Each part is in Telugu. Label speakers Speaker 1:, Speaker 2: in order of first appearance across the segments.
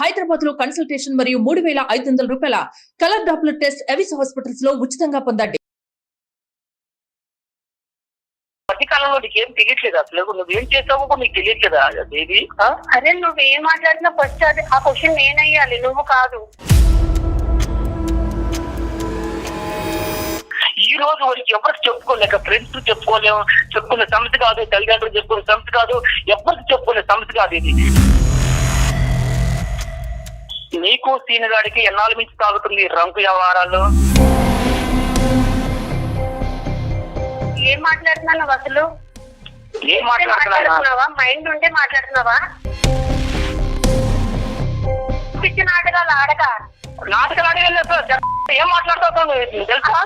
Speaker 1: హైదరాబాద్ లో కన్సల్టేషన్ మరియు 3,500 రూపాయల colour Doppler test Avis hospitals లో ఉచితంగా పొందండి.
Speaker 2: మధ్యకాలంలో నీకు ఏం తెలియట్లేదు, అసలు నువ్వేం చేసావు కూడా నీకు తెలియట్లేదా బేబీ?
Speaker 3: అరే నువ్వేం మాట్లాడినా ఫస్ట్ అది ఆ క్వశ్చన్ నేనయ్యాలి, నువ్వు కాదు.
Speaker 2: ఈ రోజు వరకు ఎవరికి చెప్పుకోలేక, ఫ్రెండ్స్ చెప్పుకోలేము, చెప్పుకునే సమస్య కాదు, తల్లిదండ్రులు చెప్పుకునే సమస్య కాదు, ఎవరికి చెప్పుకునే సమస్య కాదు ఇది. నీకు సీనిగాడికి ఎన్నాళ్ళ మించి తాగుతుంది రంకు వ్యవహారాలు?
Speaker 3: ఏం మాట్లాడుతున్నావు అసలు?
Speaker 2: ఏం మాట్లాడుతున్నావా?
Speaker 3: మైండ్ ఉంటే మాట్లాడుతున్నావా? పిచ్చి నాటకాలు ఆడక.
Speaker 2: నాటకాలు ఆడలేదు సార్. ఏం మాట్లాడుతావు తెలుసా?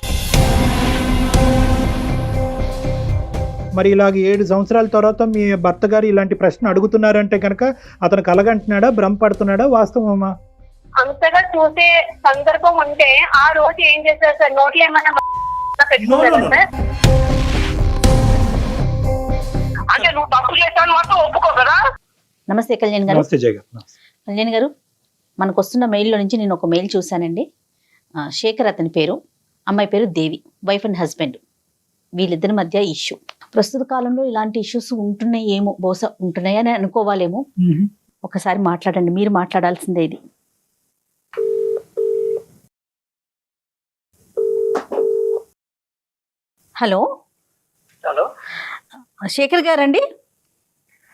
Speaker 4: మరి ఇలాగ 7 సంవత్సరాల తర్వాత మీ భర్త గారు ఇలాంటి ప్రశ్న అడుగుతున్నారంటే కనుక అతను కలగంటున్నాడా, భ్రమపడుతున్నాడా, వాస్తవమా?
Speaker 3: అంతగా చూసే సందర్భం ఉంటే ఆ రోజు ఏం చేశారు సార్? నోట్లు ఏమన్నా పెట్టుకున్నారా సార్?
Speaker 2: అంటే నువ్వు తప్పు చేస్తాను మాత్రం ఒప్పుకో కదా.
Speaker 5: నమస్తే కళ్యాణ్ గారు.
Speaker 4: నమస్తే జగన్.
Speaker 5: కళ్యాణ్ గారు, మనకు వస్తున్న మెయిల్లో నుంచి నేను ఒక మెయిల్ చూశానండి. శేఖర్ అతని పేరు, అమ్మాయి పేరు దేవి, వైఫ్ అండ్ హస్బెండ్. వీళ్ళిద్దరి మధ్య ఇష్యూ. ప్రస్తుత కాలంలో ఇలాంటి ఇష్యూస్ ఉంటున్నాయి ఏమో, బహుశా ఉంటున్నాయని అనుకోవాలేమో. ఒకసారి మాట్లాడండి, మీరు మాట్లాడాల్సిందే ఇది. హలో
Speaker 2: హలో,
Speaker 5: శేఖర్ గారండి?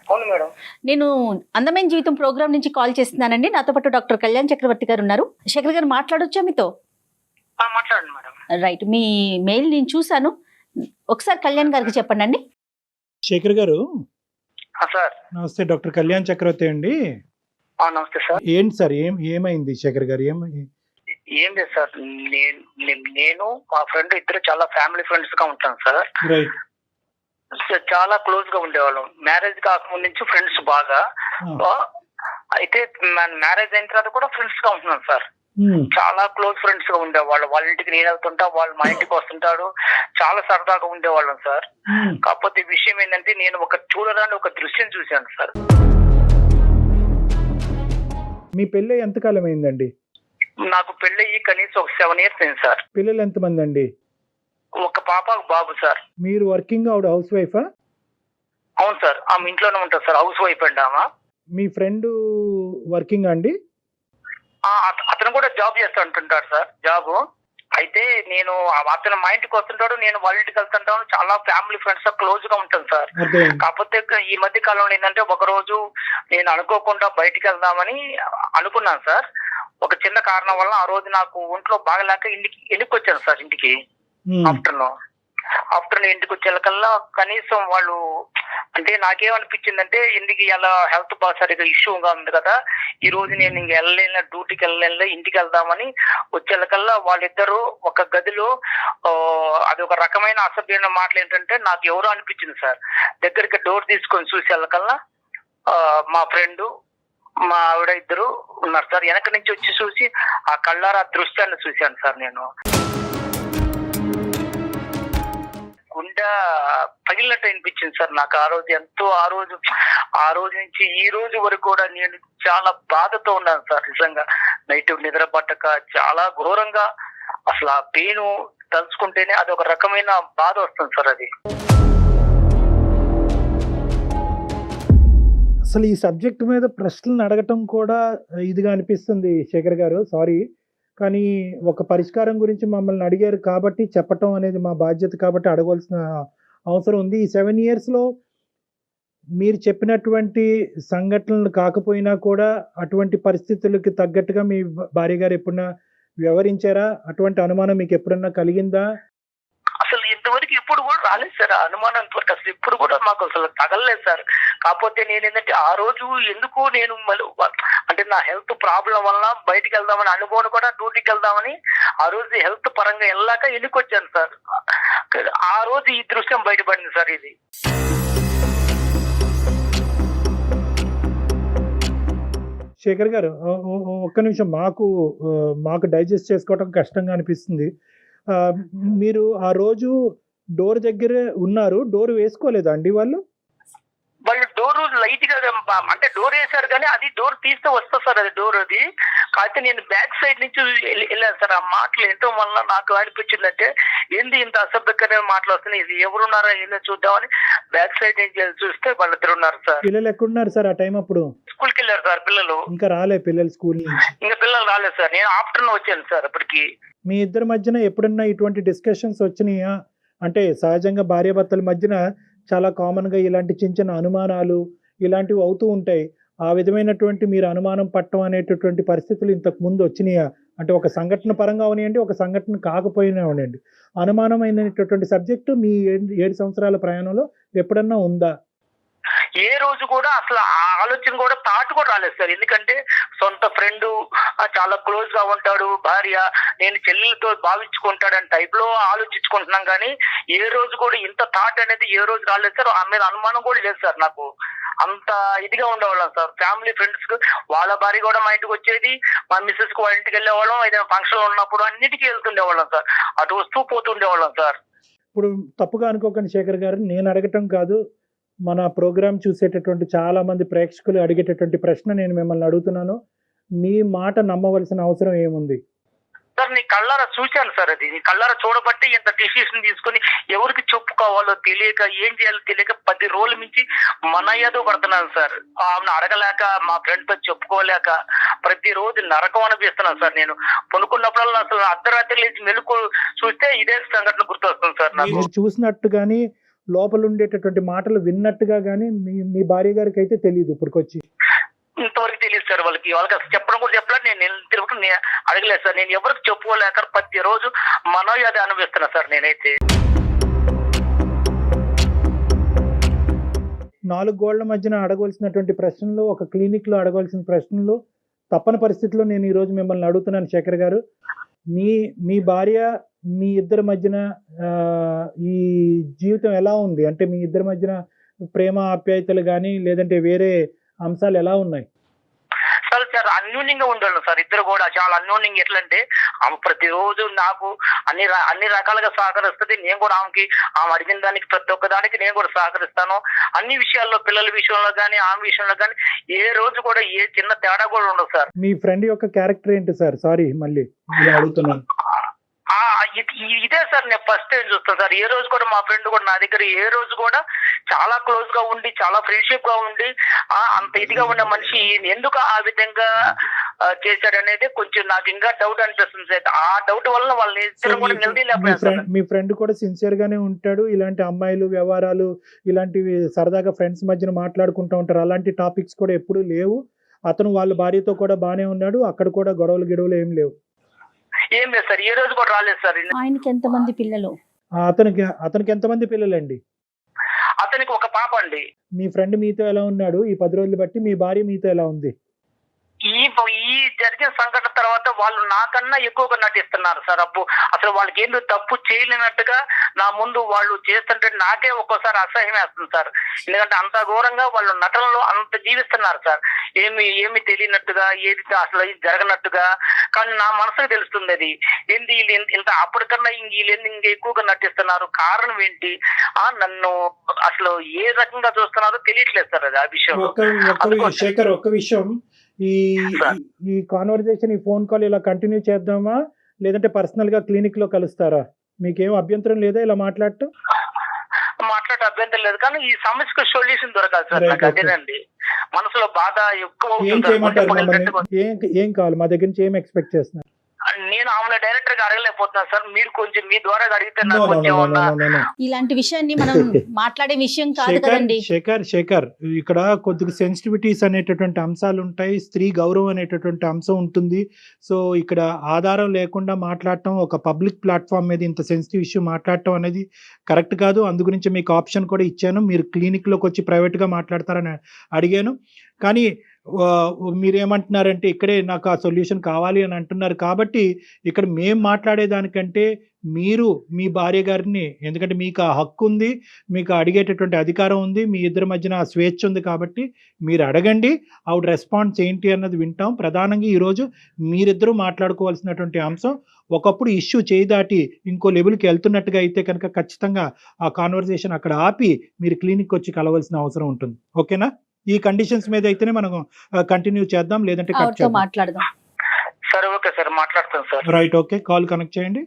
Speaker 2: అవును మేడం.
Speaker 5: నేను అందమైన జీవితం ప్రోగ్రామ్ నుంచి కాల్ చేస్తున్నానండి. నాతో పాటు డాక్టర్ కళ్యాణ్ చక్రవర్తి గారు ఉన్నారు. శేఖర్ గారు మాట్లాడొచ్చా మీతో?
Speaker 2: మాట్లాడండి మేడం.
Speaker 5: రైట్, మీ మెయిల్ నేను చూశాను, ఒకసారి కళ్యాణ్ గారికి చెప్పండి అండి.
Speaker 4: శేఖర్ గారు
Speaker 2: సార్.
Speaker 4: నమస్తే, డాక్టర్ కళ్యాణ్ చక్రవర్తి అండి.
Speaker 2: నమస్తే సార్.
Speaker 4: ఏంటి సార్, ఏమైంది శేఖర్ గారు?
Speaker 2: ఏం లేదు సార్, నేను మా ఫ్రెండ్ ఇద్దరు చాలా ఫ్యామిలీ ఫ్రెండ్స్ గా ఉంటాం సార్.
Speaker 4: రైట్.
Speaker 2: చాలా క్లోజ్ గా ఉండేవాళ్ళం. మ్యారేజ్ కాకముందు నుంచి ఫ్రెండ్స్ బాగా. అయితే మ్యారేజ్ అయిన తర్వాత కూడా ఫ్రెండ్స్ గా ఉంటున్నాం సార్. చాలా క్లోజ్ ఫ్రెండ్స్ గా ఉండేవాళ్ళు. వాళ్ళ ఇంటికి నేను వెళ్తుంటా, వాళ్ళు మా ఇంటికి వస్తుంటాడు. చాలా సరదాగా ఉండేవాళ్ళం సార్. కాకపోతే విషయం ఏంటంటే, నేను చూడరాని ఒక దృశ్యం చూశాను సార్.
Speaker 4: మీ పెళ్ళి ఎంతకాలం అయిందండి?
Speaker 2: నాకు పెళ్ళయి కనీసం ఒక 7 years అయింది సార్.
Speaker 4: పిల్లలు ఎంతమంది అండి?
Speaker 2: ఒక పాప, ఒక బాబు సార్.
Speaker 4: మీరు వర్కింగ్, ఆవిడ హౌస్ వైఫా?
Speaker 2: అవును సార్, ఆమె ఇంట్లోనే ఉంటుంది సార్, హౌస్ వైఫ్ అండి ఆమె.
Speaker 4: మీ ఫ్రెండ్ వర్కింగ్ అండి?
Speaker 2: అతను కూడా జాబ్ చేస్తూ ఉంటుంటాడు సార్, జాబ్. అయితే నేను అతను మా ఇంటికి వస్తుంటాడు, నేను వాళ్ళ ఇంటికి వెళ్తుంటాను. చాలా ఫ్యామిలీ ఫ్రెండ్స్ తో క్లోజ్ గా ఉంటాను సార్. కాకపోతే ఈ మధ్య కాలంలో ఏంటంటే, ఒక రోజు నేను అనుకోకుండా బయటికి వెళ్దామని అనుకున్నాను సార్. ఒక చిన్న కారణం వల్ల ఆ రోజు నాకు ఒంట్లో బాగలేక ఇంటికి వచ్చాను సార్. ఇంటికి ఆఫ్టర్నూన్ ఇంటికి వచ్చేకల్లా కనీసం వాళ్ళు, అంటే నాకేమనిపించిందంటే, ఎందుకు ఇలా హెల్త్ బాగా సరిగా ఇష్యూగా ఉంది కదా, ఈ రోజు నేను ఇంక వెళ్ళలేను, డ్యూటీకి వెళ్ళలేను, ఇంటికి వెళ్దామని వచ్చేకల్లా వాళ్ళిద్దరూ ఒక గదిలో, అది ఒక రకమైన అసభ్యమైన మాటలు ఏంటంటే నాకు ఎవరో అనిపించింది సార్. దగ్గరికి డోర్ తీసుకొని చూసేకల్లా మా ఫ్రెండ్, మా ఆవిడ ఇద్దరు ఉన్నారు సార్. వెనక నుంచి వచ్చి చూసి ఆ కళ్ళారా దృశ్యాన్ని చూశాను సార్. నేను గుండె పగిలినట్టు అనిపించింది సార్ నాకు ఆ రోజు. ఎంతో ఆ రోజు నుంచి ఈ రోజు వరకు కూడా నేను చాలా బాధతో ఉన్నాను సార్. నిజంగా నైట్ నిద్ర పట్టక చాలా ఘోరంగా, అసలు ఆ పెయిన్ తలుచుకుంటేనే అది ఒక రకమైన బాధ వస్తుంది సార్. అది
Speaker 4: అసలు ఈ సబ్జెక్ట్ మీద ప్రశ్నలు అడగటం కూడా ఇదిగా అనిపిస్తుంది శేఖర్ గారు, సారీ. కానీ ఒక పరిష్కారం గురించి మమ్మల్ని అడిగారు కాబట్టి చెప్పటం అనేది మా బాధ్యత, కాబట్టి అడగవలసిన అవసరం ఉంది. ఈ 7 yearsలో మీరు చెప్పినటువంటి సంఘటనలు కాకపోయినా కూడా అటువంటి పరిస్థితులకి తగ్గట్టుగా మీ భార్య గారు ఎప్పుడన్నా వ్యవహరించారా? అటువంటి అనుమానం మీకు ఎప్పుడన్నా కలిగిందా?
Speaker 2: అసలు ఇంతవరకు ఇప్పుడు కూడా రాలేదు సార్ ఆ అనుమానం. ఇంతవరకు అసలు ఇప్పుడు కూడా మాకు అసలు తగలలేదు సార్. కాకపోతే నేను ఏంటంటే, ఆ రోజు ఎందుకు నేను అంటే నా హెల్త్ ప్రాబ్లం వల్ల బయటికి వెళ్దామని అనుకోని కూడా డ్యూటీకి వెళ్దామని ఆ రోజు హెల్త్ పరంగా వెళ్ళాక ఇంటికి వచ్చాను సార్. ఆ రోజు ఈ దృశ్యం బయటపడింది సార్. ఇది
Speaker 4: శేఖర్ గారు, ఒక్క నిమిషం, మాకు డైజెస్ట్ చేసుకోవటం కష్టంగా అనిపిస్తుంది. మీరు ఆ రోజు డోర్ దగ్గర ఉన్నారు, డోర్ వేసుకోలేదా అండి వాళ్ళు?
Speaker 2: వాళ్ళు డోర్ లైట్ గా అంటే డోర్ వేశారు కానీ అది డోర్ తీస్తే వస్తుంది సార్, అది డోర్ అది. కాకపోతే నేను బ్యాక్ సైడ్ నుంచి వెళ్ళాను సార్. ఆ మాటలు ఏంటో వల్ల నాకు అనిపించిందంటే ఏంది ఇంత అసభ్యకరమైన మాటలు వస్తున్నాయి, ఇది ఎవరున్నారా ఏందో చూద్దామని బ్యాక్ సైడ్ నుంచి చూస్తే వాళ్ళిద్దరు ఉన్నారు సార్.
Speaker 4: పిల్లలు ఎక్కడున్నారు సార్ ఆ టైం అప్పుడు?
Speaker 2: స్కూల్కి వెళ్ళారు సార్ పిల్లలు.
Speaker 4: ఇంకా రాలే పిల్లలు స్కూల్ నుంచి?
Speaker 2: ఇంకా పిల్లలు రాలేదు సార్, నేను ఆఫ్టర్నూన్ వచ్చాను సార్ అప్పటికి.
Speaker 4: మీ ఇద్దరి మధ్యన ఎప్పుడన్నా ఇటువంటి డిస్కషన్స్ వచ్చినాయా? అంటే సహజంగా భార్యాభర్తల మధ్యన చాలా కామన్ గా ఇలాంటి చిన్న చిన్న అనుమానాలు ఇలాంటివి అవుతూ ఉంటాయి. ఆ విధమైనటువంటి మీరు అనుమానం పట్టడం అనేటటువంటి పరిస్థితులు ఇంతకు ముందు వచ్చినాయా? అంటే ఒక సంఘటన పరంగా అవనివ్వండి, ఒక సంఘటన కాకపోయినా అవనండి, అనుమానమైనటువంటి సబ్జెక్టు మీ 7 సంవత్సరాల ప్రయాణంలో ఎప్పుడన్నా ఉందా?
Speaker 2: ఏ రోజు కూడా అసలు ఆ ఆలోచన కూడా థాట్ కూడా రాలేదు సార్. ఎందుకంటే సొంత ఫ్రెండ్, చాలా క్లోజ్ గా ఉంటాడు, భార్య నేను చెల్లెలతో భావించుకుంటాడని టైప్ లో ఆలోచించుకుంటున్నాం కానీ ఏ రోజు కూడా ఇంత థాట్ అనేది ఏ రోజు రాలేదు సార్. ఆమె మీద అనుమానం కూడా లేదు సార్. నాకు అంత ఇదిగా ఉండేవాళ్ళం సార్. ఫ్యామిలీ ఫ్రెండ్స్ కు వాళ్ళ భార్య కూడా మా ఇంటికి వచ్చేది, మా మిస్సెస్ కు వాళ్ళ ఇంటికి వెళ్ళేవాళ్ళం, ఏదైనా ఫంక్షన్ ఉన్నప్పుడు అన్నిటికీ వెళ్తుండేవాళ్ళం సార్. అటు వస్తూ పోతుండేవాళ్ళం సార్.
Speaker 4: ఇప్పుడు తప్పుగా అనుకోకండి శేఖర్ గారు, నేను అడగటం కాదు, మన ప్రోగ్రామ్ చూసేటటువంటి చాలా మంది ప్రేక్షకులు అడిగేటటువంటి ప్రశ్న నేను మిమ్మల్ని అడుగుతున్నాను. మీ మాట నమ్మవలసిన అవసరం ఏముంది
Speaker 2: సార్? నీ కళ్ళారా చూశాను సార్. అది నీ కళ్ళారా చూడబట్టి ఇంత డిసిషన్ తీసుకుని ఎవరికి చెప్పుకోవాలో తెలియక ఏం చేయాలో తెలియక 10 రోజుల నుంచి మన ఏదో పడుతున్నాను సార్. ఆమెను అడగలేక, మా ఫ్రెండ్ తో చెప్పుకోలేక ప్రతిరోజు నరకం అనిపిస్తున్నాను సార్. నేను పనుకున్నప్పుడల్లా అసలు అర్ధరాత్రి లేచి మెలుకు చూస్తే ఇదే సంఘటన గుర్తొస్తుంది సార్ నాకు.
Speaker 4: మీరు చూసినట్టు కానీ లోపల ఉండేటటువంటి మాటలు విన్నట్టుగా కానీ మీ భార్య గారికి అయితే తెలియదు ఇప్పటికొచ్చి?
Speaker 2: ఇంతవరకు తెలియదు సార్. వాళ్ళకి అసలు చెప్పడం కూడా చెప్పలేదు. నేను తిరుగుతూ అడగలేదు సార్. నేను ఎవరికి చెప్పుకోలేక ప్రతిరోజు మనోయాది అనిపిస్తున్నా సార్ నేనైతే.
Speaker 4: 4 గోళ్ల మధ్యన అడగవలసినటువంటి ప్రశ్నలు, ఒక క్లినిక్ లో అడగవలసిన ప్రశ్నలు తప్పని పరిస్థితిలో నేను ఈరోజు మిమ్మల్ని అడుగుతున్నాను శేఖర్ గారు. మీ భార్య మీ ఇద్దరి మధ్యన ఈ జీవితం ఎలా ఉంది? అంటే మీ ఇద్దరి మధ్యన ప్రేమ ఆప్యాయతలు కానీ లేదంటే వేరే అంశాలు ఎలా ఉన్నాయి?
Speaker 2: సార్ అన్యోన్యంగా ఉండేవాళ్ళం సార్. ఇద్దరు కూడా చాలా అన్యోన్యంగా. ఎట్లా అంటే ఆమె ప్రతిరోజు నాకు అన్ని రకాలుగా సహకరిస్తుంది. నేను కూడా ఆమె అడిగిన దానికి ప్రతి ఒక్క దానికి నేను కూడా సహకరిస్తాను. అన్ని విషయాల్లో, పిల్లల విషయంలో కానీ ఆమె విషయంలో కానీ ఏ రోజు కూడా ఏ చిన్న తేడా కూడా ఉండదు సార్.
Speaker 4: మీ ఫ్రెండ్ యొక్క క్యారెక్టర్ ఏంటి సార్? సారీ మళ్ళీ అడుగుతున్నాను.
Speaker 2: ఇదే సార్ నేను ఫస్ట్ టైం చూస్తాను సార్. ఏ రోజు కూడా మా ఫ్రెండ్ కూడా నా దగ్గర ఏ రోజు కూడా చాలా క్లోజ్ గా ఉండి, చాలా ఫ్రెండ్షిప్ గా ఉండి, అంత ఇదిగా ఉన్న మనిషి ఎందుకు ఆ విధంగా చేశాడనేది కొంచెం నాకు ఇంకా డౌట్ అనిపిస్తుంది సార్. ఆ డౌట్ వల్ల వాళ్ళని ఇద్దరు కూడా నిలదీయలేకపోయారు.
Speaker 4: మీ ఫ్రెండ్ కూడా సిన్సియర్ గానే ఉంటాడు. ఇలాంటి అమ్మాయిలు వ్యవహారాలు ఇలాంటివి సరదాగా ఫ్రెండ్స్ మధ్యన మాట్లాడుకుంటూ ఉంటారు. అలాంటి టాపిక్స్ కూడా ఎప్పుడూ లేవు. అతను వాళ్ళ భార్యతో కూడా బానే ఉన్నాడు. అక్కడ కూడా గొడవలు ఏం లేవు.
Speaker 2: ఏం లేదు సార్. ఏ రోజు కూడా రాలేదు సార్.
Speaker 5: ఆయనకి ఎంతమంది పిల్లలు?
Speaker 4: అతనికి ఎంతమంది పిల్లలండి?
Speaker 2: అతనికి ఒక పాప అండి.
Speaker 4: మీ ఫ్రెండ్ మీతో ఎలా ఉన్నాడు ఈ 10 రోజులు బట్టి? మీ భార్య మీతో ఎలా ఉంది?
Speaker 2: ఈ జరిగిన సంఘటన తర్వాత వాళ్ళు నాకన్నా ఎక్కువగా నటిస్తున్నారు సార్. అసలు వాళ్ళకి ఏందో తప్పు చేయలేనట్టుగా నా ముందు వాళ్ళు చేస్తుంటే నాకే ఒక్కోసారి అసహ్యం వేస్తుంది సార్. ఎందుకంటే అంత ఘోరంగా వాళ్ళు నటనలో అంత జీవిస్తున్నారు సార్. ఏమి తెలియనట్టుగా, ఏది అసలు జరగనట్టుగా. కానీ నా మనసుకు తెలుస్తుంది అది ఏంది ఇంత అప్పటికన్నా వీళ్ళు ఇంకా ఎక్కువగా నటిస్తున్నారు, కారణం ఏంటి, నన్ను అసలు ఏ రకంగా చూస్తున్నారో తెలియట్లేదు సార్. అది ఆ విషయం.
Speaker 4: శేఖర్, ఒక్క విషయం, ఈ కాన్వర్జేషన్, ఈ ఫోన్ కాల్ ఇలా కంటిన్యూ చేద్దామా లేదంటే పర్సనల్ గా క్లినిక్ లో కలుస్తారా? మీకేం అభ్యంతరం లేదా ఇలా మాట్లాడటం?
Speaker 2: మాట్లాడే అభ్యంతరం లేదు, కానీ ఈ సమస్యకు సొల్యూషన్ దొరకాలి సార్. నాకు అదేనండి మనసులో బాధ ఎక్కువ.
Speaker 4: ఏం కావాలి? మా దగ్గర నుంచి ఏం ఎక్స్పెక్ట్ చేస్తున్నారు?
Speaker 2: నేను ఆమె డైరెక్టర్ గా అడగలేకపోతున్నాను సార్. మీరు కొంచెం మీ ద్వారా అడిగితే
Speaker 5: ఇలాంటి విషయాన్ని మనం మాట్లాడే విషయం కాదు కదండి.
Speaker 4: శేఖర్, ఇక్కడ కొద్దిగా సెన్సిటివిటీస్ అనేటటువంటి అంశాలు ఉంటాయి, స్త్రీ గౌరవం అనేటటువంటి అంశం ఉంటుంది. సో ఇక్కడ ఆధారం లేకుండా మాట్లాడటం, ఒక పబ్లిక్ ప్లాట్ఫామ్ మీద ఇంత సెన్సిటివ్ ఇష్యూ మాట్లాడటం అనేది కరెక్ట్ కాదు. అందు గురించి మీకు ఆప్షన్ కూడా ఇచ్చాను, మీరు క్లినిక్ లోకి వచ్చి ప్రైవేట్ గా మాట్లాడతారని అడిగాను. కానీ మీరేమంటున్నారంటే ఇక్కడే నాకు ఆ సొల్యూషన్ కావాలి అని అంటున్నారు కాబట్టి ఇక్కడ మేము మాట్లాడేదానికంటే మీరు మీ భార్య గారిని, ఎందుకంటే మీకు ఆ హక్కు ఉంది, మీకు అడిగేటటువంటి అధికారం ఉంది, మీ ఇద్దరి మధ్యన ఆ స్వేచ్ఛ ఉంది కాబట్టి మీరు అడగండి, ఆవిడ రెస్పాన్స్ ఏంటి అన్నది వింటాం. ప్రధానంగా ఈరోజు మీరిద్దరూ మాట్లాడుకోవాల్సినటువంటి అంశం, ఒకప్పుడు ఇష్యూ చేయి దాటి ఇంకో లెవెల్కి వెళ్తున్నట్టుగా అయితే కనుక ఖచ్చితంగా ఆ కాన్వర్సేషన్ అక్కడ ఆపి మీరు క్లినిక్ వచ్చి కలవాల్సిన అవసరం ఉంటుంది. ఓకేనా? ఈ కండిషన్స్ మీద అయితేనే మనం కంటిన్యూ చేద్దాం, లేదంటే కట్
Speaker 5: ఆవిడతో
Speaker 4: చేద్దాం.
Speaker 5: మాట్లాడదాం.
Speaker 2: సరే ఓకే సార్, మాట్లాడతాను sir.
Speaker 4: Right, okay, call connect చేయండి.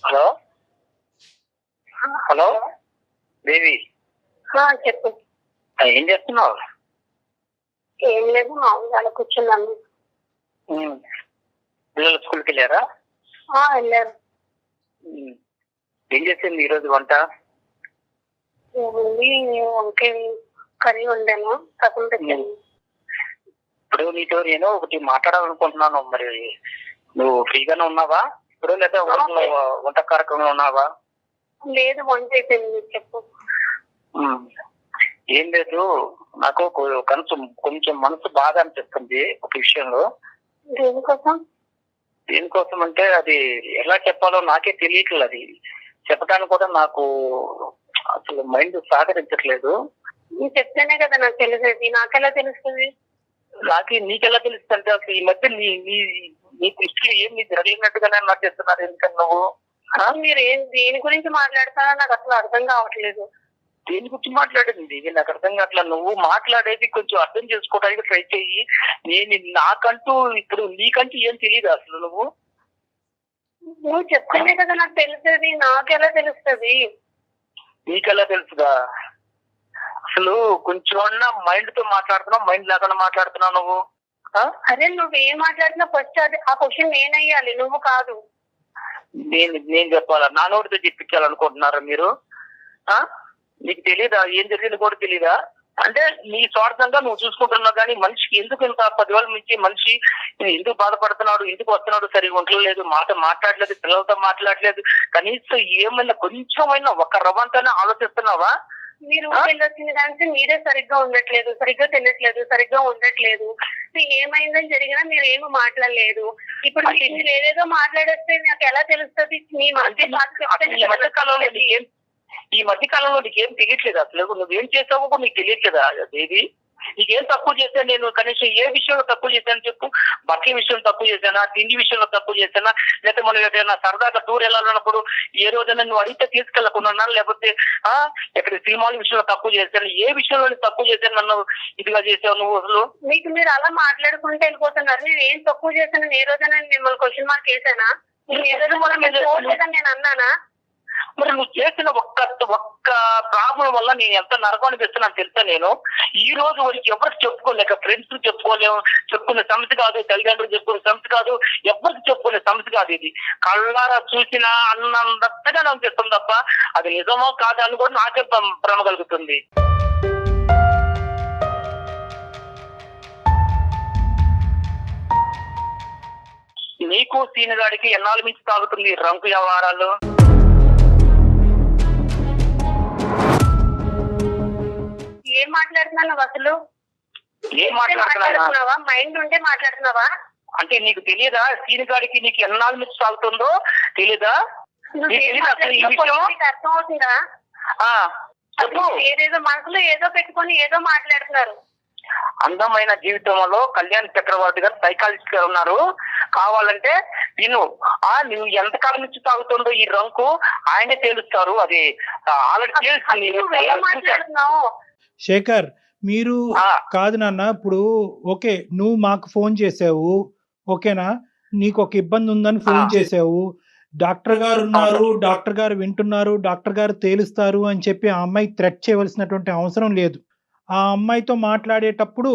Speaker 2: హలో హలో దేవి,
Speaker 3: చెప్పు.
Speaker 2: ఏం చేస్తున్నావు?
Speaker 3: ఏం లేదు, మామూలుగా అలా కూర్చున్నాను.
Speaker 2: పిల్లలు స్కూల్కి వెళ్ళారా?
Speaker 3: వెళ్ళారు.
Speaker 2: ఏం చేసింది ఈరోజు వంట?
Speaker 3: ఏముంది, వంకాయ కర్రీ వండాను, రసం పెట్టాను.
Speaker 2: ఇప్పుడు నీతో నేను ఒకటి మాట్లాడాలనుకుంటున్నాను. మరి నువ్వు ఫ్రీగానే ఉన్నావా ఇప్పుడు, లేదా వంట కార్యక్రమంలో ఉన్నావా?
Speaker 3: లేదు, వంట అయిపోయింది. చెప్పు.
Speaker 2: ఏం లేదు, నాకు కొంచెం మనసు బాధ అనిపిస్తుంది ఒక విషయంలో.
Speaker 3: దేనికోసం?
Speaker 2: దేనికోసం అంటే అది ఎలా చెప్పాలో నాకే తెలియట్లేదు. అది చెప్పడానికి కూడా నాకు అసలు మైండ్ సహకరించట్లేదు.
Speaker 3: నువ్వు చెప్తేనే కదా నాకు తెలిసేది, నాకెలా తెలుస్తుంది?
Speaker 2: నీకెలా తెలుస్తుంది అంటే అసలు ఈ మధ్య నీ దృష్టిలో ఏం నీకు జరిగినట్టుగానే నాకు చెప్తున్నారు. ఎందుకని నువ్వు
Speaker 3: మీరు దేని గురించి మాట్లాడతారో నాకు అసలు అర్థం కావట్లేదు.
Speaker 2: దేని గురించి మాట్లాడింది నాకు అర్థం కావట్లేదు. నువ్వు మాట్లాడేది కొంచెం అర్థం చేసుకోవడానికి ట్రై చెయ్యి. నాకంటూ ఇప్పుడు నీకంటూ ఏం తెలియదు అసలు.
Speaker 3: నువ్వు చెప్తేనే కదా నాకు తెలిసేది, నాకెలా తెలుస్తుంది?
Speaker 2: నీకెలా తెలుసుదా? అసలు కొంచెం మైండ్ తో మాట్లాడుతున్నావు, మైండ్ లేకుండా మాట్లాడుతున్నావు నువ్వు.
Speaker 3: అరే నువ్వేం మాట్లాడినా ఫస్ట్ అది ఆ క్వశ్చన్ నేనయ్యాలి, నువ్వు కాదు.
Speaker 2: నేను చెప్పాలా? నా నోటితో చెప్పించాలనుకుంటున్నారా మీరు? నీకు తెలీదా ఏం జరిగింది కూడా తెలీదా? అంటే నీ స్వార్థంగా నువ్వు చూసుకుంటున్నావు, కానీ మనిషికి ఎందుకు ఇంత 10,000 నుంచి మనిషి ఎందుకు బాధపడుతున్నాడు, ఎందుకు వస్తున్నాడు, సరిగా ఉండలేదు, మాట్లాడలేదు, పిల్లలతో మాట్లాడలేదు, కనీసం ఏమైనా కొంచెమైనా ఒక రవ్వంతైనా ఆలోచిస్తున్నావా?
Speaker 3: మీరు వెళ్ళొచ్చిన దానికి మీరే సరిగ్గా ఉండట్లేదు, సరిగ్గా తినట్లేదు, సరిగ్గా ఉండట్లేదు. ఏమైందని జరిగినా మీరు ఏమి మాట్లాడలేదు. ఇప్పుడు మీరు ఏదేదో మాట్లాడేస్తే నాకు ఎలా తెలుస్తుంది? మీ
Speaker 2: ఈ మధ్య కాలంలో నీకేం తెలియట్లేదు అసలు. నువ్వేం చేసావో కూడా నీకు తెలియట్లేదా దేవి? నీకేం తక్కువ చేశాను నేను? కనీసం ఏ విషయంలో తక్కువ చేశాను చెప్పు. బట్టల విషయంలో తక్కువ చేశానా, తిండి విషయంలో తక్కువ చేశానా, లేకపోతే మనం ఏదైనా సరదాగా టూర్ వెళ్ళాలన్నప్పుడు ఏ రోజైనా నువ్వు అడిగితే తీసుకెళ్లకుండా, లేకపోతే ఎక్కడ సినిమాల విషయంలో తక్కువ చేశాను, ఏ విషయంలో తక్కువ చేశాను నన్ను ఇదిగా చేసావు నువ్వు అసలు?
Speaker 3: మీకు మీరు అలా మాట్లాడుకుంటూ వెళ్ళిపోతున్నారు. నేను ఏం తక్కువ చేశాను? ఏ రోజైనా మిమ్మల్ని క్వశ్చన్ మార్క్ చేశానా? నేను అన్నానా?
Speaker 2: మరి నువ్వు చేసిన ఒక్క ప్రాబ్లం వల్ల నేను ఎంత నరకం అనిపిస్తున్నాను తెలుసా? నేను ఈ రోజు వరకు ఎవరికి చెప్పుకోలేక, ఫ్రెండ్స్ చెప్పుకునే సమస్య కాదు, తల్లిదండ్రులు చెప్పుకునే సమస్య కాదు, ఎవరికి చెప్పుకునే సమస్య కాదు. ఇది కళ్ళారా చూసినా అన్నంతగా నాకు చెప్తుంది తప్ప అది నిజమో కాదు అని కూడా నాకే భ్రమ కలుగుతుంది. నీకు సీనిగాడికి ఎన్నాళ్ళ నుంచి తాగుతుంది రంకు వ్యవహారాలు?
Speaker 3: ఏం మాట్లాడుతున్నావు అసలు?
Speaker 2: ఏం మాట్లాడుతున్నావా?
Speaker 3: మైండ్ ఉంటే మాట్లాడుతున్నావా?
Speaker 2: అంటే నీకు తెలియదా సీనిగాడికి నీకు ఎన్నాళ్ళ నుంచి సాగుతుందో తెలీదా?
Speaker 3: అర్థం అవుతుందా? ఏదేదో మనసులో ఏదో పెట్టుకొని ఏదో మాట్లాడుతున్నారు.
Speaker 2: అందమైన జీవితంలో కళ్యాణ్ చక్రవర్తి గారు సైకాలజిస్ట్ గారు ఉన్నారు. కావాలంటే నువ్వు ఎంతకాలం నుంచి తాగుతుందో ఈ రంకు ఆయనే తేలుస్తారు. అది ఆల్రెడీ తెలుస్తుంది.
Speaker 4: శేఖర్, మీరు కాదు నాన్న, ఇప్పుడు ఓకే నువ్వు మాకు ఫోన్ చేసావు, ఓకేనా, నీకు ఒక ఇబ్బంది ఉందని ఫోన్ చేసావు, డాక్టర్ గారు ఉన్నారు, డాక్టర్ గారు వింటున్నారు, డాక్టర్ గారు తేలుస్తారు అని చెప్పి ఆ అమ్మాయి థ్రెట్ చేయవలసినటువంటి అవసరం లేదు. ఆ అమ్మాయితో మాట్లాడేటప్పుడు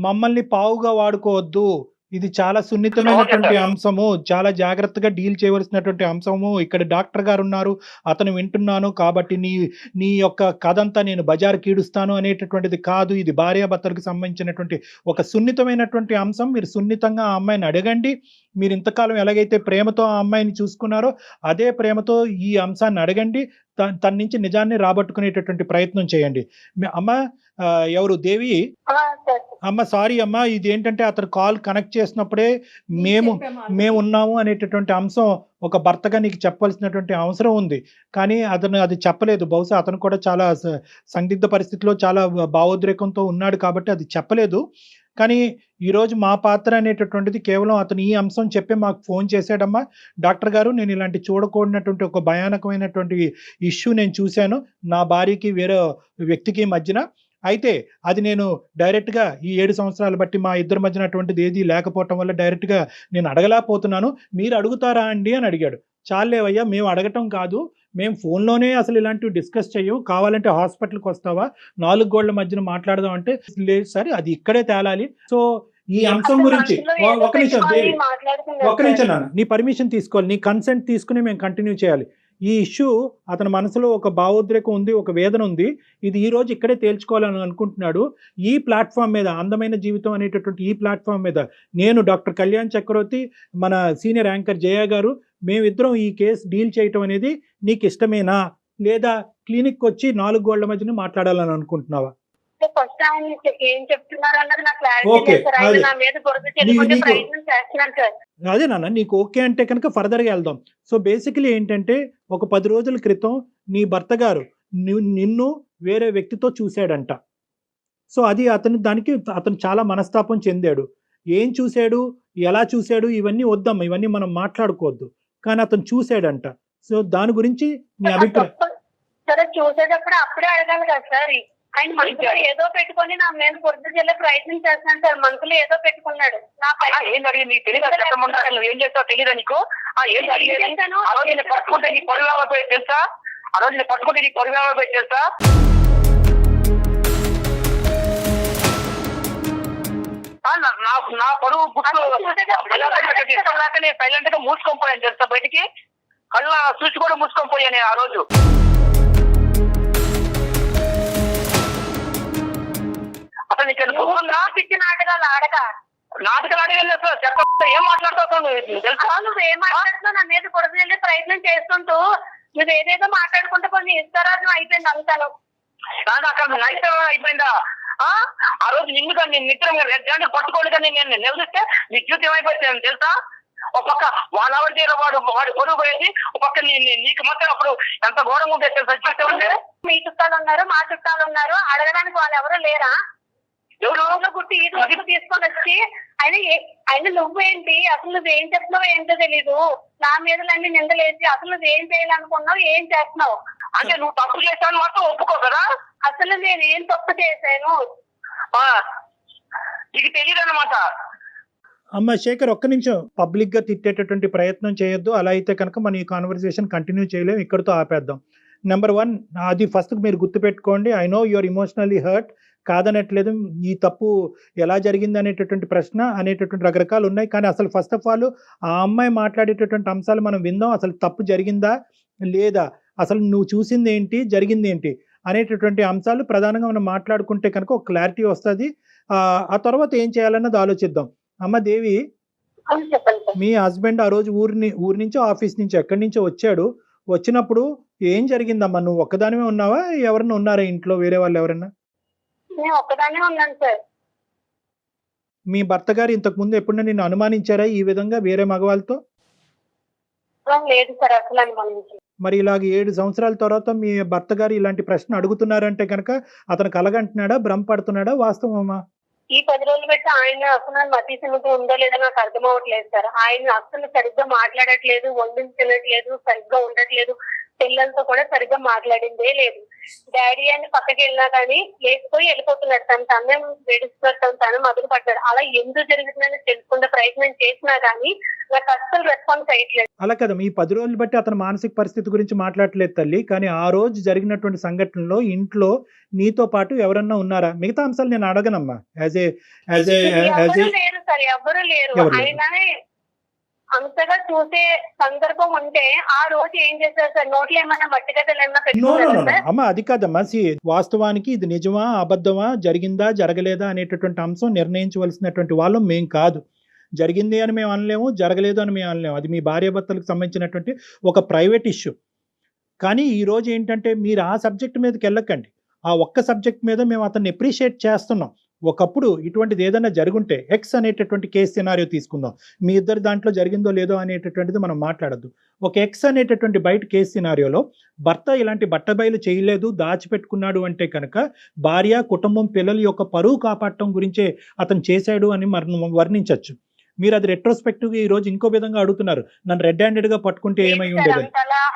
Speaker 4: మమ్మల్ని పావుగా వాడుకోవద్దు, ఇది చాలా సున్నితమైనటువంటి అంశము, చాలా జాగ్రత్తగా డీల్ చేయవలసినటువంటి అంశము. ఇక్కడ డాక్టర్ గారు ఉన్నారు, అతను వింటున్నాను కాబట్టి నీ యొక్క కథంతా నేను బజారు కీడుస్తాను అనేటటువంటిది కాదు. ఇది భార్యాభర్తలకు సంబంధించినటువంటి ఒక సున్నితమైనటువంటి అంశం. మీరు సున్నితంగా ఆ అమ్మాయిని అడగండి. మీరు ఇంతకాలం ఎలాగైతే ప్రేమతో ఆ అమ్మాయిని చూసుకున్నారో అదే ప్రేమతో ఈ అంశాన్ని అడగండి. తన నుంచి నిజాన్ని రాబట్టుకునేటటువంటి ప్రయత్నం చేయండి. అమ్మ ఎవరు దేవి?
Speaker 3: సార్
Speaker 4: అమ్మ సారీ అమ్మ, ఇది ఏంటంటే అతను కాల్ కనెక్ట్ చేసినప్పుడే మేము ఉన్నాము అనేటటువంటి అంశం ఒక భర్తగా నీకు చెప్పవలసినటువంటి అవసరం ఉంది. కానీ అతను అది చెప్పలేదు. బహుశా అతను కూడా చాలా సందిగ్ధ పరిస్థితిలో చాలా భావోద్రేకంతో ఉన్నాడు కాబట్టి అది చెప్పలేదు. కానీ ఈరోజు మా పాత్ర అనేటటువంటిది కేవలం అతను ఈ అంశం చెప్పి మాకు ఫోన్ చేశాడమ్మా, డాక్టర్ గారు నేను ఇలాంటి చూడకూడనటువంటి ఒక భయానకమైనటువంటి ఇష్యూ నేను చూశాను నా భార్యకి వేరే వ్యక్తికి మధ్యన. అయితే అది నేను డైరెక్ట్గా ఈ 7 సంవత్సరాలు బట్టి మా ఇద్దరి మధ్యన అటువంటిది ఏది లేకపోవటం వల్ల డైరెక్ట్గా నేను అడగలేకపోతున్నాను, మీరు అడుగుతారా అండి అని అడిగాడు. చాలేవయ్యా, మేము అడగటం కాదు, మేము ఫోన్లోనే అసలు ఇలాంటివి డిస్కస్ చెయ్యం, కావాలంటే హాస్పిటల్కి వస్తావా 4 గోళ్ల మధ్యన మాట్లాడదాం అంటే లేదు సార్ అది ఇక్కడే తేలాలి. సో ఈ అంశం గురించి ఒక నిమిషం నాన్న, నీ పర్మిషన్ తీసుకోవాలి, నీ కన్సెంట్ తీసుకుని మేము కంటిన్యూ చేయాలి. ఈ ఇష్యూ అతని మనసులో ఒక భావోద్రేకం ఉంది, ఒక వేదన ఉంది, ఇది ఈ రోజు ఇక్కడే తేల్చుకోవాలని అనుకుంటున్నాడు. ఈ ప్లాట్ఫామ్ మీద, అందమైన జీవితం అనేటటువంటి ఈ ప్లాట్ఫామ్ మీద నేను డాక్టర్ కళ్యాణ్ చక్రవర్తి, మన సీనియర్ యాంకర్ జయ గారు, మేమిద్దరం ఈ కేసు డీల్ చేయటం అనేది నీకు ఇష్టమేనా, లేదా క్లినిక్ వచ్చి 4 గోళ్ల మధ్యన మాట్లాడాలని అనుకుంటున్నావా?
Speaker 3: ఫస్ట్ ఆయన ఏం చెప్తున్నారు అన్నది నాకు క్లారిటీ లేదు సార్. ఆయన నా మీద బురద చెల్లుకునే ప్రయత్నం చేస్తున్నాను సార్.
Speaker 4: అదే నాన్న, నీకు ఓకే అంటే కనుక ఫర్దర్గా వెళ్దాం. సో బేసికలీ ఏంటంటే ఒక 10 రోజుల క్రితం నీ భర్త గారు నిన్ను వేరే వ్యక్తితో చూశాడంట. సో అది అతను చాలా మనస్తాపం చెందాడు. ఏం చూశాడు, ఎలా చూశాడు, ఇవన్నీ వద్దాం, ఇవన్నీ మనం మాట్లాడుకోవద్దు. కానీ అతను చూశాడంట. సో దాని గురించి నీ అభిప్రాయం?
Speaker 3: సరే చూసేటప్పుడు అప్పుడే అడగాలి కదా సార్. ఆయన మనసులో ఏదో పెట్టుకొని నా మీద బురద చెల్లే ప్రయత్నం చేస్తున్నాను సార్. మనసులో ఏదో పెట్టుకున్నాడు.
Speaker 2: ఏం జరిగింది నీకు తెలియదు, నువ్వు ఏం చేస్తావు తెలియదా నీకు? ఏం జరిగింది? ఆ రోజు నేను పట్టుకుంటే నీ పొరుగు పోయి తెలుసా? ఆ రోజు నేను పట్టుకుంటే నీ పొరుగు పోయి తెలుసా? నా పొరుగు గుర్తు సైలెంట్ గా మూసుకొని పోయాను తెలుసా, బయటికి కళ్ళ చూసి కూడా మూసుకొని పోయాను ఆ రోజు. అసలు నీకు
Speaker 3: నాటకాలు ఆడక
Speaker 2: ఏం మాట్లాడుతావు తెలుసా?
Speaker 3: నువ్వు ఏం మాట్లాడుతున్నావు? నా మీద బురద చెల్లే ప్రయత్నం చేస్తుంటూ నువ్వు ఏదేదో మాట్లాడుకుంటే కొన్ని ఇస్తారాజం అయిపోయింది అంతాను.
Speaker 2: అక్కడ నైతం అయిపోయిందా? ఆ రోజు నిన్ను కానీ నిత్యం రెడ్డి పట్టుకోండి కానీ నేను నిలదీస్తే నీ జీవితం అయిపోయింది తెలుసా? ఒక పక్క 1 hour తీర వాడు పొరుగు పోయేది, ఒక పక్క నీకు మాత్రం అప్పుడు ఎంత ఘోరంగా ఉంటే తెలుసా జీవితం అంటే.
Speaker 3: మీ చుట్టాలు ఉన్నారు, మా చుట్టాలు ఉన్నారు, అడగడానికి వాళ్ళు ఎవరు లేరా? ఎవరు గుట్టి ఈ రోజు తీసుకొని వచ్చి ఆయన నువ్వేంటి, అసలు నువ్వేం చెప్తున్నావు ఏంటో తెలీదు, నా మీద అన్ని నిందలేసి అసలు నువ్వేం చేయాలనుకున్నావు, ఏం చేస్తున్నావు
Speaker 2: అంటే నువ్వు తప్పు చేశాను మాత్రం ఒప్పుకో కదా.
Speaker 3: అసలు నేను ఏం తప్పు చేశాను
Speaker 2: నీకు తెలియదు అన్నమాట.
Speaker 4: అమ్మ శేఖర్, ఒక్క నిమిషం, పబ్లిక్ గా తిట్టేటటువంటి ప్రయత్నం చేయొద్దు. అలా అయితే కనుక మన ఈ కాన్వర్సేషన్ కంటిన్యూ చేయలేము, ఇక్కడితో ఆపేద్దాం. నెంబర్ 1, అది ఫస్ట్ మీరు గుర్తుపెట్టుకోండి. I know your emotionally hurt, కాదనట్లేదు. ఈ తప్పు ఎలా జరిగింది అనేటటువంటి ప్రశ్న అనేటటువంటి రకరకాలు ఉన్నాయి. కానీ అసలు ఫస్ట్ ఆఫ్ ఆల్ ఆ అమ్మాయి మాట్లాడేటటువంటి అంశాలు మనం విందాం. అసలు తప్పు జరిగిందా లేదా, అసలు నువ్వు చూసింది ఏంటి, జరిగింది ఏంటి అనేటటువంటి అంశాలు ప్రధానంగా మనం మాట్లాడుకుంటే కనుక ఒక క్లారిటీ వస్తుంది. ఆ తర్వాత ఏం చేయాలన్నది ఆలోచిద్దాం. అమ్మ దేవి, మీ హస్బెండ్ ఆ రోజు ఊరి నుంచి ఆఫీస్ నుంచి ఎక్కడి నుంచో వచ్చాడు. వచ్చినప్పుడు ఏం జరిగిందమ్మా? నువ్వు ఒక్కదానివే ఉన్నావా, ఎవరన్నా ఉన్నారా ఇంట్లో, వేరే వాళ్ళు ఎవరన్నా?
Speaker 3: నేను ఒక్కదానే ఉన్నాను సార్.
Speaker 4: మీ భర్త గారు ఇంతకు ముందు ఎప్పుడన్నా నిన్ను అనుమానించారా ఈ విధంగా వేరే మగవాళ్ళతో?
Speaker 3: లేదు సార్, అసలు అనుమానించి.
Speaker 4: మరి ఇలాగ 7 సంవత్సరాల తర్వాత మీ భర్త గారు ఇలాంటి ప్రశ్న అడుగుతున్నారంటే కనుక అతను కలగంటున్నాడా, భ్రమపడుతున్నాడా, వాస్తవమా?
Speaker 3: ఈ 10 రోజులు పెట్టి ఆయన అసలు మతి సిమితి ఉందో లేదో నాకు అర్థం అవ్వట్లేదు సార్. ఆయన అసలు సరిగ్గా మాట్లాడట్లేదు, వండించి తినట్లేదు, సరిగ్గా ఉండట్లేదు, పిల్లలతో కూడా సరిగ్గా మాట్లాడిందే లేదు. డాడీ అని పక్కకి వెళ్ళినా కానీ లేకపోయి వెళ్ళిపోతున్నాడు, తనే వేడిస్తున్నాడు, తను మొదలు పడ్డాడు. అలా ఎందుకు జరుగుతుందని తెలుసుకునే ప్రయత్నం చేసినా కానీ నాకు అస్సలు రెస్పాన్స్ అయ్యట్లేదు.
Speaker 4: అలా కదా, ఈ 10 రోజులు బట్టి అతని మానసిక పరిస్థితి గురించి మాట్లాడట్లేదు తల్లి. కానీ ఆ రోజు జరిగినటువంటి సంఘటనలో ఇంట్లో నీతో పాటు ఎవరన్నా ఉన్నారా? మిగతా అంశాలు నేను అడగనమ్మా.
Speaker 3: లేరు సార్, ఎవరు లేరు. ఆయననే అంతగా చూసే సందర్భం ఉంటే ఆ రోజు ఏం చేశారు సార్? నోట్లో ఏమన్నా మట్టి గడ్డలు ఏమన్నా పెట్టుకున్నారా?
Speaker 4: అమ్మ అది కాదమ్మా, వాస్తవానికి ఇది నిజమా అబద్ధమా, జరిగిందా జరగలేదా అనేటటువంటి అంశం నిర్ణయించవలసినటువంటి వాళ్ళం మేం కాదు. జరిగింది అని మేము అనలేము, జరగలేదు అని మేము అనలేము. అది మీ భార్యాభర్తలకు సంబంధించినటువంటి ఒక ప్రైవేట్ ఇష్యూ. కానీ ఈరోజు ఏంటంటే మీరు ఆ సబ్జెక్ట్ మీదకి వెళ్ళకండి. ఆ ఒక్క సబ్జెక్ట్ మీద మేము అతన్ని అప్రిషియేట్ చేస్తున్నాం. ఒకప్పుడు ఇటువంటిది ఏదైనా జరుగుంటే ఎక్స్ అనేటటువంటి కేసు సినారియో తీసుకుందాం. మీ ఇద్దరు దాంట్లో జరిగిందో లేదో అనేటటువంటిది మనం మాట్లాడద్దు. ఒక ఎక్స్ అనేటటువంటి బయట కేసు సినారియోలో భర్త ఇలాంటి బట్టబయలు చేయలేదు, దాచిపెట్టుకున్నాడు అంటే కనుక భార్య, కుటుంబం, పిల్లల యొక్క పరువు కాపాడటం గురించే అతను చేశాడు అని వర్ణించవచ్చు. మీరు అది రెట్రోస్పెక్టివ్గా ఈ రోజు ఇంకో విధంగా అడుగుతున్నారు, నన్ను రెడ్ హ్యాండెడ్ గా పట్టుకుంటే ఏమై ఉండేది.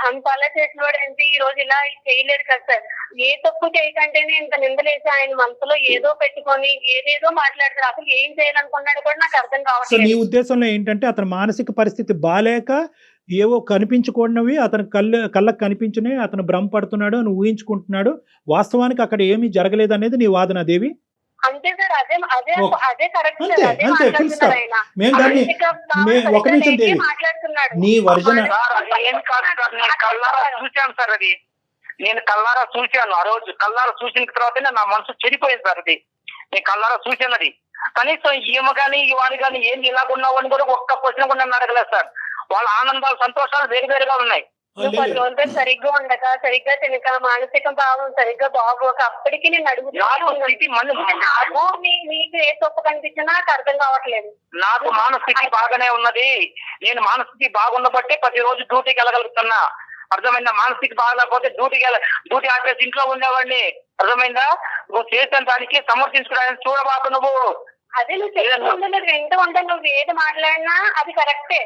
Speaker 3: అంతలా చేసినవాడు ఏంటి ఈ రోజు ఇలా చేయలేరు కదా సార్. ఏ తప్పు చేయకంటేనే ఇంత నిందలేసి ఆయన మనసులో ఏదో పెట్టుకొని ఏదేదో మాట్లాడతారు. అసలు ఏం చేయాలనుకున్నాడు కూడా నాకు అర్థం
Speaker 4: సో
Speaker 3: కావట్లేదు.
Speaker 4: నీ ఉద్దేశంలో ఏంటంటే అతని మానసిక పరిస్థితి బాలేక ఏవో కనిపించుకోనివి అతని కళ్ళకు కనిపించినవి అతను భ్రమపడుతున్నాడు అని ఊహించుకుంటున్నాడు. వాస్తవానికి అక్కడ ఏమీ జరగలేదు అనేది నీ వాదన దేవి.
Speaker 3: అంతే సార్, అదే అదే
Speaker 4: ఓకే.
Speaker 3: అదే కరెక్ట్
Speaker 4: అంతే,
Speaker 3: సార్. అదే
Speaker 4: అంతే, full stop.
Speaker 3: మాట్లాడుతున్నారు ఆయన.
Speaker 4: మేము దాన్ని ఒక నిమిషం దేవి,
Speaker 3: మాట్లాడుతున్నాడు.
Speaker 4: నీ వర్జన
Speaker 2: సార్ అది ఏం కాదు సార్, నేను కళ్ళారా చూశాను సార్. అది నేను కళ్ళారా చూశాను. ఆ రోజు కళ్ళారా చూసిన తర్వాతనే నా మనసు చెడిపోయింది సార్. అది నేను కళ్ళారా చూశాను. అది కనీసం ఈమె కానీ వాడు కానీ ఏంది ఇలాగున్నావు అని కూడా ఒక్క క్వశ్చన్ కూడా నన్ను అడగలేదు సార్. వాళ్ళ ఆనందాలు, సంతోషాలు వేరువేరుగా ఉన్నాయి.
Speaker 3: నువ్వు కొన్ని రోజులు సరిగ్గా ఉండక, సరిగ్గా తినక, మానసిక భావం సరిగ్గా బాగోక అప్పటికి నేను నీకు ఏ తప్పు కనిపించినా నాకు అర్థం కావట్లేదు.
Speaker 2: నాకు మానస్థితి బాగానే ఉన్నది. నేను మానస్థితి బాగున్నబట్టే ప్రతిరోజు డ్యూటీకి వెళ్ళగలుగుతున్నా. అర్థమైందా? మానస్థితి బాగాలేకపోతే డ్యూటీ ఆపేసి ఇంట్లో ఉండేవాడిని. అర్థమైందా? నువ్వు చేసిన దానికి సమర్థించుకోవడానికి చూడబాకు నువ్వు.
Speaker 3: అదే నువ్వు చెప్తుంటే నువ్వు వింటూ ఉంటే నువ్వు ఏది మాట్లాడినా అది కరెక్టే.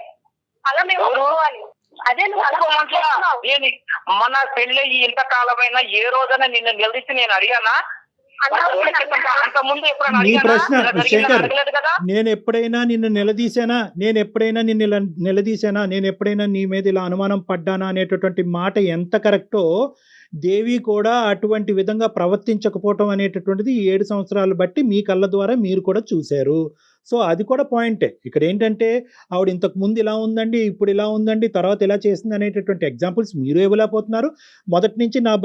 Speaker 3: అలా మేము ఒప్పుకోవాలి. అదే
Speaker 2: నేను మన పెళ్లి ఇంతకాలమైనా ఏ రోజైనా నిన్ను నిలదీసి నేను అడిగానా? అంత ముందు
Speaker 4: నీ ప్రశ్న శేఖర్,
Speaker 2: అడగలేదు కదా.
Speaker 4: నేను ఎప్పుడైనా నిన్ను నిలదీశానా, నేను ఎప్పుడైనా నీ మీద ఇలా అనుమానం పడ్డానా అనేటటువంటి మాట ఎంత కరెక్టో, దేవి కూడా అటువంటి విధంగా ప్రవర్తించకపోవటం అనేటటువంటిది 7 సంవత్సరాలు బట్టి మీ కళ్ళ ద్వారా మీరు కూడా చూశారు. సో అది కూడా పాయింటే. ఇక్కడ ఏంటంటే ఆవిడ ఇంతకు ముందు ఇలా ఉందండి, ఇప్పుడు ఇలా ఉందండి, తర్వాత ఇలా చేసింది అనేటటువంటి ఎగ్జాంపుల్స్ మీరు ఇవ్వలేకపోతున్నారు. మొదటి నుంచి నా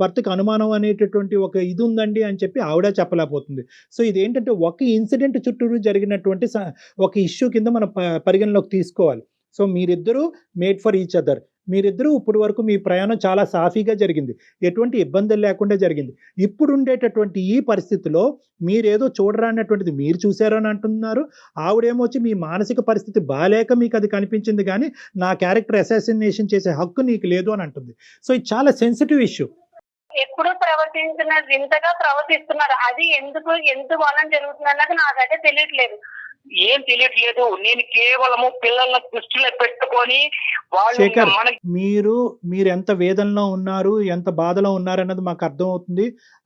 Speaker 4: భర్తకు అనుమానం అనేటటువంటి ఒక ఇది ఉందండి అని చెప్పి ఆవిడ చెప్పలేకపోతుంది. సో ఇదేంటంటే ఒక ఇన్సిడెంట్ చుట్టూరు జరిగినటువంటి ఒక ఇష్యూ కింద మనం పరిగణలోకి తీసుకోవాలి. సో మీరిద్దరూ మేడ్ ఫర్ ఈచ్ అదర్. మీరిద్దరూ ఇప్పుడు వరకు మీ ప్రయాణం చాలా సాఫీగా జరిగింది, ఎటువంటి ఇబ్బందులు లేకుండా జరిగింది. ఇప్పుడు ఉండేటటువంటి ఈ పరిస్థితిలో మీరేదో చూడరానటువంటిది మీరు చూశారు అని అంటున్నారు. ఆవిడేమొచ్చి మీ మానసిక పరిస్థితి బాలేక మీకు అది కనిపించింది కానీ నా క్యారెక్టర్ అసాసినేషన్ చేసే హక్కు నీకు లేదు అని అంటుంది. సో ఇది చాలా సెన్సిటివ్ ఇష్యూ.
Speaker 3: ఎప్పుడు ప్రవర్తించినారు, ఇంతగా ప్రవర్తిస్తున్నారు. అది ఎందుకు వలన జరుగుతుంది అన్నది నాకైతే తెలియట్లేదు.
Speaker 2: ఏం తెలియట్లేదు. నేను కేవలము పిల్లల్ని దృష్టిలో పెట్టుకొని
Speaker 4: శేఖర్, మీరు ఎంత వేదనలో ఉన్నారు, ఎంత బాధలో ఉన్నారు అన్నది మాకు అర్థమవుతుంది.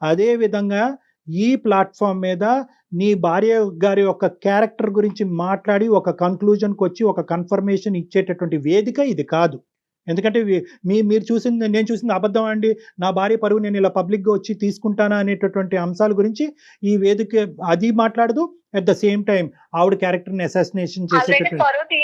Speaker 4: అదే విధంగా ఈ ప్లాట్ఫామ్ మీద నీ భార్య గారి యొక్క క్యారెక్టర్ గురించి మాట్లాడి ఒక కన్క్లూజన్కి వచ్చి ఒక కన్ఫర్మేషన్ ఇచ్చేటటువంటి వేదిక ఇది కాదు. ఎందుకంటే నేను చూసింది అబద్ధం అండి, నా భార్య పరువు నేను ఇలా పబ్లిక్గా వచ్చి తీసుకుంటానా అనేటటువంటి అంశాల గురించి ఈ వేదిక అది మాట్లాడదు. అట్ ద సేమ్ టైం ఆవిడ క్యారెక్టర్ని అసాసినేషన్ చేసేటటువంటి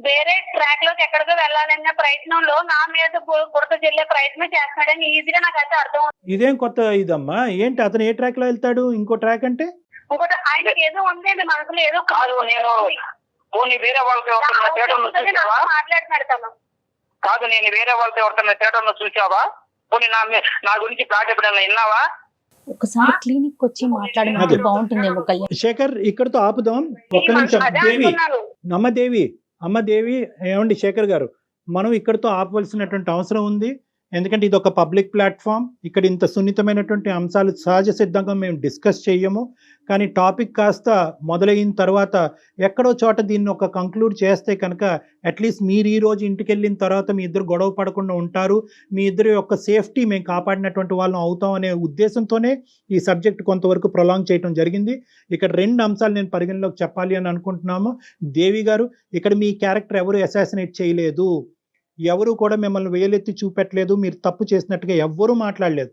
Speaker 3: వేరే ట్రాక్ లోకి ఎక్కడికో వెళ్ళాలన్న ప్రయత్నంలో నా మీద బురద చెల్లే ప్రయత్నం చేస్తున్నాడని ఈజీగా నాకైతే అర్థం.
Speaker 4: ఇదేం కొత్త ఇదమ్మా, ఏంటి అతను ఏ ట్రాక్ లో వెళ్తాడు? ఇంకో ట్రాక్ అంటే
Speaker 3: ఇంకోటి ఆయనకి ఏదో ఉందండి మనసులో, ఏదో
Speaker 2: కాదు. నేను వేరే వాళ్ళతో
Speaker 3: మాట్లాడుతున్నాడు తను.
Speaker 2: కాదు, నేను వేరే వాళ్ళతో ఎవరితో థియేటర్లో చూసావా? పోనీ నా గురించి ప్లాట్ ఎప్పుడైనా విన్నావా?
Speaker 5: ఒకసారి క్లినిక్ వచ్చి మాట్లాడినట్టు బాగుంటుందేమో కళ్యాణ్.
Speaker 4: శేఖర్, ఇక్కడతో ఆపుదాం ఒక్క నిమిషం. దేవి, అమ్మ దేవి, ఏమండి శేఖర్ గారు, మనం ఇక్కడతో ఆపవలసినటువంటి అవసరం ఉంది. ఎందుకంటే ఇది ఒక పబ్లిక్ ప్లాట్ఫామ్. ఇక్కడ ఇంత సున్నితమైనటువంటి అంశాలు సహజ సిద్ధంగా మేము డిస్కస్ చేయము. కానీ టాపిక్ కాస్త మొదలైన తర్వాత ఎక్కడో చోట దీన్ని ఒక కంక్లూడ్ చేస్తే కనుక అట్లీస్ట్ మీరు ఈ రోజు ఇంటికి వెళ్ళిన తర్వాత మీ ఇద్దరు గొడవ పడకుండా ఉంటారు, మీ ఇద్దరు యొక్క సేఫ్టీ మేము కాపాడినటువంటి వాళ్ళం అవుతాం అనే ఉద్దేశంతోనే ఈ సబ్జెక్ట్ కొంతవరకు ప్రొలాంగ్ చేయడం జరిగింది. ఇక్కడ 2 అంశాలు నేను పరిగణలోకి చెప్పాలి అని అనుకుంటున్నాము. దేవి గారు, ఇక్కడ మీ క్యారెక్టర్ ఎవరు అసాసినేట్ చేయలేదు, ఎవరు కూడా మిమ్మల్ని వేలెత్తి చూపెట్టలేదు, మీరు తప్పు చేసినట్టుగా ఎవ్వరూ మాట్లాడలేదు.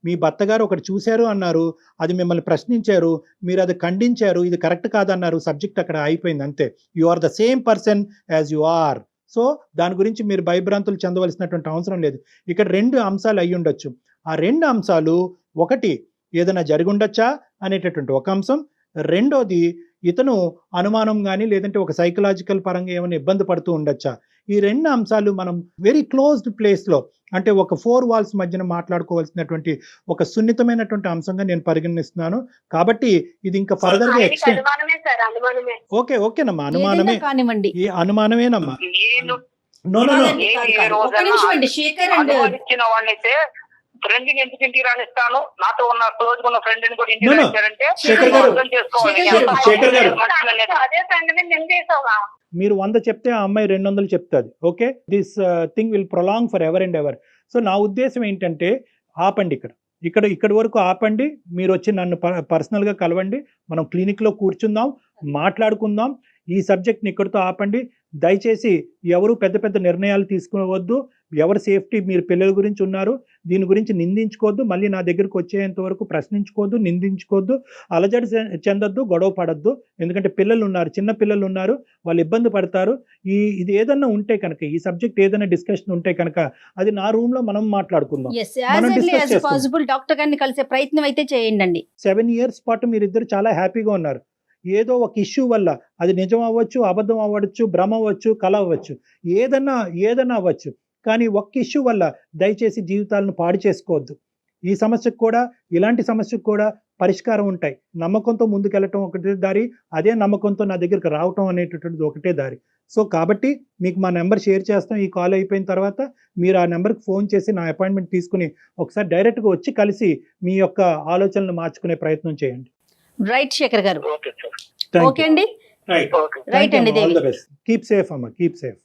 Speaker 4: మీ భర్త గారు ఒకటి చూశారు అన్నారు, అది మిమ్మల్ని ప్రశ్నించారు, మీరు అది ఖండించారు, ఇది కరెక్ట్ కాదన్నారు, సబ్జెక్ట్ అక్కడ అయిపోయింది అంతే. You are the same person as you are. So దాని గురించి మీరు భయభ్రాంతులు చెందవలసినటువంటి అవసరం లేదు. ఇక్కడ 2 అంశాలు అయి ఉండొచ్చు. ఆ 2 అంశాలు, ఒకటి ఏదైనా జరిగి ఉండొచ్చా అనేటటువంటి ఒక అంశం, రెండోది ఇతను అనుమానం కానీ లేదంటే ఒక సైకలాజికల్ పరంగా ఏమైనా ఇబ్బంది పడుతూ ఉండొచ్చా? ఈ 2 అంశాలు మనం వెరీ క్లోజ్డ్ ప్లేస్లో, అంటే ఒక 4 వాల్స్ మధ్యన మాట్లాడుకోవాల్సినటువంటి ఒక సున్నితమైనటువంటి అంశంగా నేను పరిగణిస్తున్నాను. కాబట్టి ఇది ఇంకా ఫర్దర్ గా
Speaker 3: ఆయనకి
Speaker 4: ఎక్స్టెండ్.
Speaker 3: అనుమానమే సార్, అనుమానమే.
Speaker 4: ఓకేనమ్మా, అనుమానమే,
Speaker 5: ఏదైనా కానివ్వండి.
Speaker 4: ఈ అనుమానమేనమ్మా.
Speaker 2: నేను
Speaker 4: నో
Speaker 5: కాదండి, కాదు. ఒక్క నిమిషం అండి, శేఖర్ అండ్
Speaker 2: అనుమానించిన వాడినైతే ఫ్రెండ్ ని ఎందుకు ఇంటికి రానిస్తాను? నాతో ఉన్న క్లోజ్ ఉన్న ఫ్రెండ్ ని కూడా ఇంటికి
Speaker 4: No, no.
Speaker 2: రానిస్తారంటే
Speaker 4: శేఖర్ గారు,
Speaker 2: అర్థం చేసుకోవాలి.
Speaker 4: శేఖర్ గారు.
Speaker 3: అదే ఫ్రెండ్ ని నిందేసావా?
Speaker 4: మీరు 100 చెప్తే ఆ అమ్మాయి 200 చెప్తుంది. Okay, this thing will prolong for ever and ever. So నా ఉద్దేశం ఏంటంటే ఆపండి, ఇక్కడి వరకు ఆపండి. మీరు వచ్చి నన్ను పర్సనల్గా కలవండి, మనం క్లినిక్లో కూర్చుందాం, మాట్లాడుకుందాం. ఈ సబ్జెక్ట్ని ఇక్కడితో ఆపండి. దయచేసి ఎవరు పెద్ద పెద్ద నిర్ణయాలు తీసుకోవద్దు. ఎవరి సేఫ్టీ, మీరు పిల్లల గురించి ఉన్నారు, దీని గురించి నిందించుకోవద్దు. మళ్ళీ నా దగ్గరకు వచ్చేంత వరకు ప్రశ్నించుకోవద్దు, నిందించుకోవద్దు, అలజడి చెందొద్దు, గొడవ పడద్దు. ఎందుకంటే పిల్లలు ఉన్నారు, చిన్న పిల్లలు ఉన్నారు, వాళ్ళు ఇబ్బంది పడతారు. ఇది ఏదన్నా ఉంటే కనుక, ఈ సబ్జెక్ట్ ఏదైనా డిస్కషన్ ఉంటే కనుక అది నా రూమ్ లో మనం మాట్లాడుకుందాం. మనం discuss చేసుకుందాం.
Speaker 5: పాసిబుల్ డాక్టర్ గారిని కలిసే ప్రయత్నం అయితే చేయండి.
Speaker 4: 7 years పాటు మీరిద్దరు చాలా హ్యాపీగా ఉన్నారు. ఏదో ఒక ఇష్యూ వల్ల, అది నిజం అవ్వచ్చు, అబద్ధం అవ్వచ్చు, భ్రమ అవ్వచ్చు, కల అవ్వచ్చు, ఏదన్నా అవ్వచ్చు. కానీ ఒక్క ఇష్యూ వల్ల దయచేసి జీవితాలను పాడు చేసుకోవద్దు. ఈ సమస్యకు కూడా, ఇలాంటి సమస్యకు కూడా పరిష్కారం ఉంటాయి. నమ్మకంతో ముందుకెళ్ళటం ఒకటే దారి, అదే నమ్మకంతో నా దగ్గరికి రావటం అనేటటువంటిది ఒకటే దారి. సో కాబట్టి మీకు మా నెంబర్ షేర్ చేస్తాం. ఈ కాల్ అయిపోయిన తర్వాత మీరు ఆ నెంబర్కి ఫోన్ చేసి నా అపాయింట్మెంట్ తీసుకుని ఒకసారి డైరెక్ట్గా వచ్చి కలిసి మీ యొక్క ఆలోచనలు మార్చుకునే ప్రయత్నం చేయండి.
Speaker 5: రైట్ శేఖర్ గారు.
Speaker 2: Okay sir.
Speaker 4: Thank
Speaker 5: okay
Speaker 4: you.
Speaker 5: అండి,
Speaker 4: Right.
Speaker 2: ఓకే.
Speaker 5: రైట్ అండి
Speaker 4: All
Speaker 5: Devi.
Speaker 4: the best. Keep safe, Amma. Keep safe.